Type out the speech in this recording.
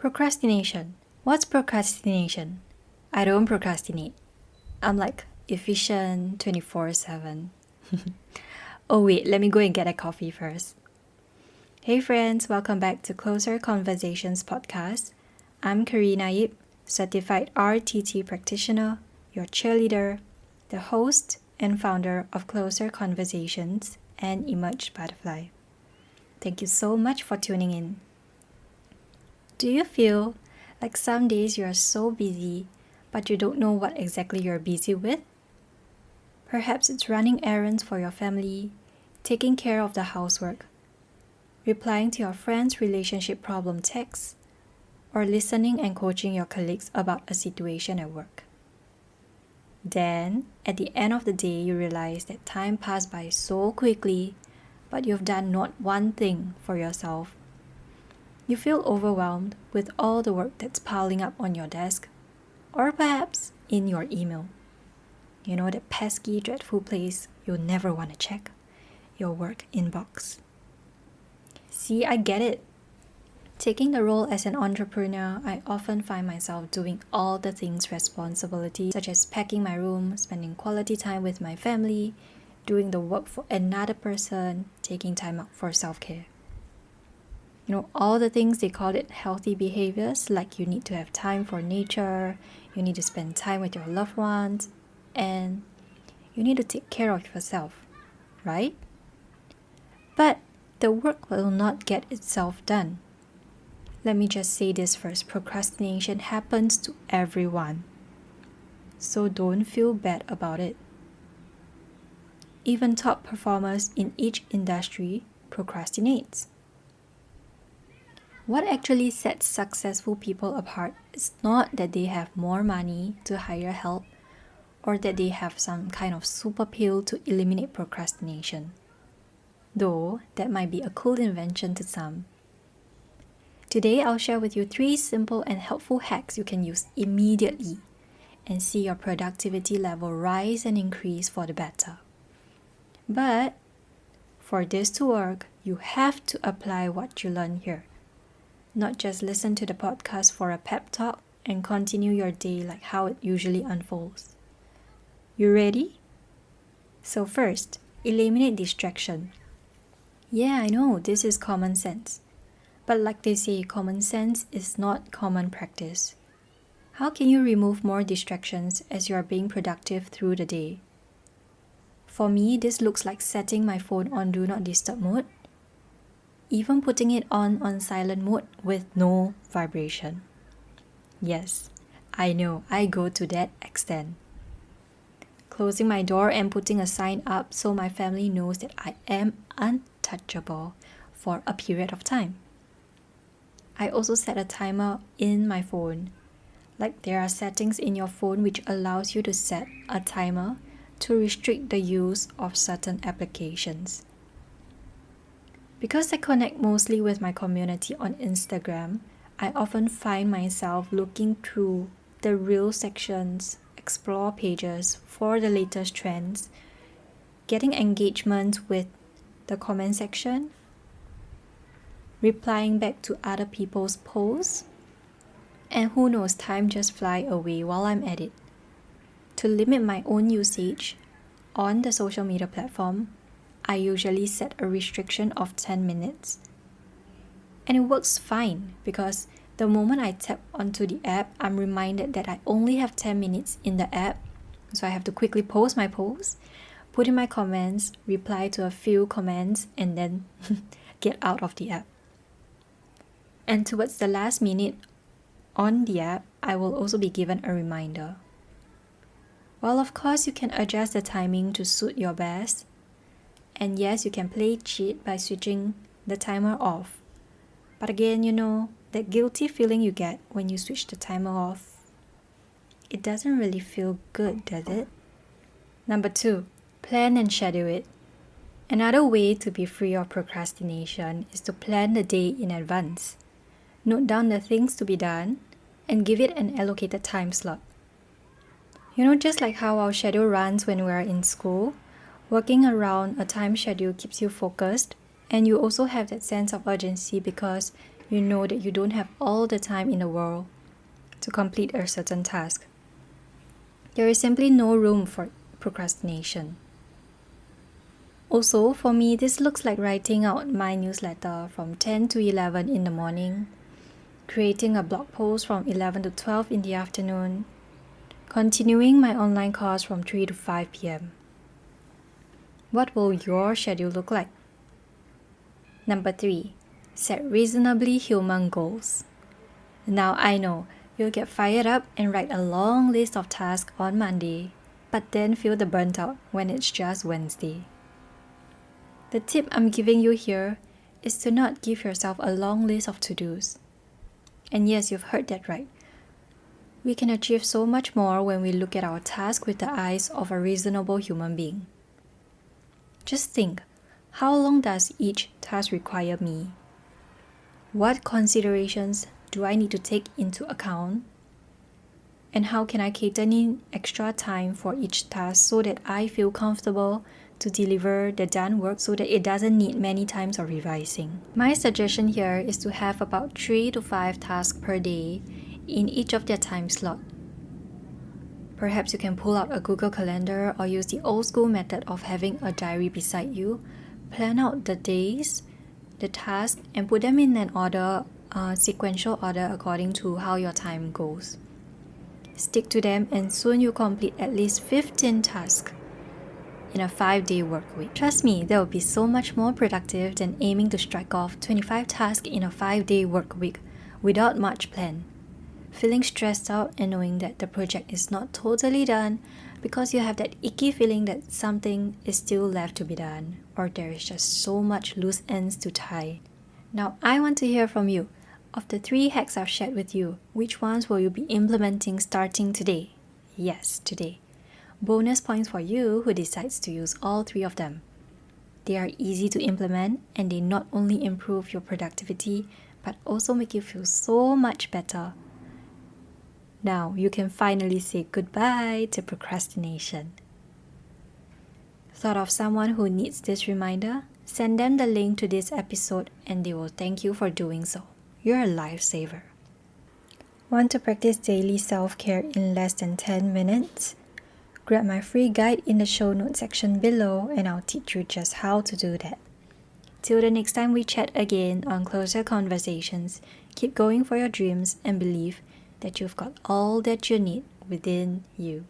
Procrastination. What's procrastination? I don't procrastinate. I'm like efficient 24/7. Oh wait, let me go and get a coffee first. Hey friends, welcome back to Closer Conversations podcast. I'm Carina Yeap, certified RTT practitioner, your cheerleader, the host and founder of Closer Conversations and Emerge Butterfly. Thank you so much for tuning in. Do you feel like some days you are so busy, but you don't know what exactly you're busy with? Perhaps it's running errands for your family, taking care of the housework, replying to your friend's relationship problem texts, or listening and coaching your colleagues about a situation at work. Then, at the end of the day, you realize that time passed by so quickly, but you've done not one thing for yourself. You feel overwhelmed with all the work that's piling up on your desk, or perhaps in your email. You know that pesky, dreadful place you'll never want to check, your work inbox. See, I get it. Taking the role as an entrepreneur, I often find myself doing all the things responsibilities, such as packing my room, spending quality time with my family, doing the work for another person, taking time out for self-care. You know, all the things they call it healthy behaviors, like you need to have time for nature, you need to spend time with your loved ones, and you need to take care of yourself, right? But the work will not get itself done. Let me just say this first, procrastination happens to everyone. So don't feel bad about it. Even top performers in each industry procrastinate. What actually sets successful people apart is not that they have more money to hire help or that they have some kind of super pill to eliminate procrastination. Though that might be a cool invention to some. Today, I'll share with you 3 simple and helpful hacks you can use immediately and see your productivity level rise and increase for the better. But for this to work, you have to apply what you learn here. Not just listen to the podcast for a pep talk and continue your day like how it usually unfolds. You ready? So first, eliminate distraction. Yeah, I know, this is common sense. But like they say, common sense is not common practice. How can you remove more distractions as you are being productive through the day? For me, this looks like setting my phone on Do Not Disturb mode, even putting it on silent mode with no vibration. Yes, I know, I go to that extent. Closing my door and putting a sign up so my family knows that I am untouchable for a period of time. I also set a timer in my phone. Like there are settings in your phone which allows you to set a timer to restrict the use of certain applications. Because I connect mostly with my community on Instagram, I often find myself looking through the reel sections, explore pages for the latest trends, getting engagement with the comment section, replying back to other people's posts, and who knows, time just fly away while I'm at it. To limit my own usage on the social media platform, I usually set a restriction of 10 minutes. And it works fine because the moment I tap onto the app, I'm reminded that I only have 10 minutes in the app, so I have to quickly post my post, put in my comments, reply to a few comments, and then get out of the app. And towards the last minute on the app, I will also be given a reminder. Well, of course, you can adjust the timing to suit your best. And yes, you can play cheat by switching the timer off. But again, you know, that guilty feeling you get when you switch the timer off, it doesn't really feel good, does it? Number 2, plan and schedule it. Another way to be free of procrastination is to plan the day in advance. Note down the things to be done and give it an allocated time slot. You know, just like how our schedule runs when we are in school, working around a time schedule keeps you focused, and you also have that sense of urgency because you know that you don't have all the time in the world to complete a certain task. There is simply no room for procrastination. Also, for me, this looks like writing out my newsletter from 10 to 11 in the morning, creating a blog post from 11 to 12 in the afternoon, continuing my online course from 3 to 5 p.m. What will your schedule look like? Number 3, set reasonably human goals. Now I know you'll get fired up and write a long list of tasks on Monday, but then feel the burnt out when it's just Wednesday. The tip I'm giving you here is to not give yourself a long list of to-dos. And yes, you've heard that right. We can achieve so much more when we look at our task with the eyes of a reasonable human being. Just think, how long does each task require me? What considerations do I need to take into account? And how can I cater in extra time for each task so that I feel comfortable to deliver the done work so that it doesn't need many times of revising? My suggestion here is to have about 3 to 5 tasks per day in each of their time slot. Perhaps you can pull out a Google Calendar or use the old school method of having a diary beside you, plan out the days, the tasks, and put them in an order, sequential order according to how your time goes. Stick to them and soon you'll complete at least 15 tasks in a 5-day work week. Trust me, that will be so much more productive than aiming to strike off 25 tasks in a 5-day work week without much plan. Feeling stressed out and knowing that the project is not totally done because you have that icky feeling that something is still left to be done or there is just so much loose ends to tie. Now I want to hear from you. Of the 3 hacks I've shared with you, which ones will you be implementing starting today? Yes, today. Bonus points for you who decides to use all 3 of them. They are easy to implement and they not only improve your productivity but also make you feel so much better. Now you can finally say goodbye to procrastination. Thought of someone who needs this reminder? Send them the link to this episode and they will thank you for doing so. You're a lifesaver. Want to practice daily self-care in less than 10 minutes? Grab my free guide in the show notes section below and I'll teach you just how to do that. Till the next time we chat again on Closer Conversations, keep going for your dreams and believe that you've got all that you need within you.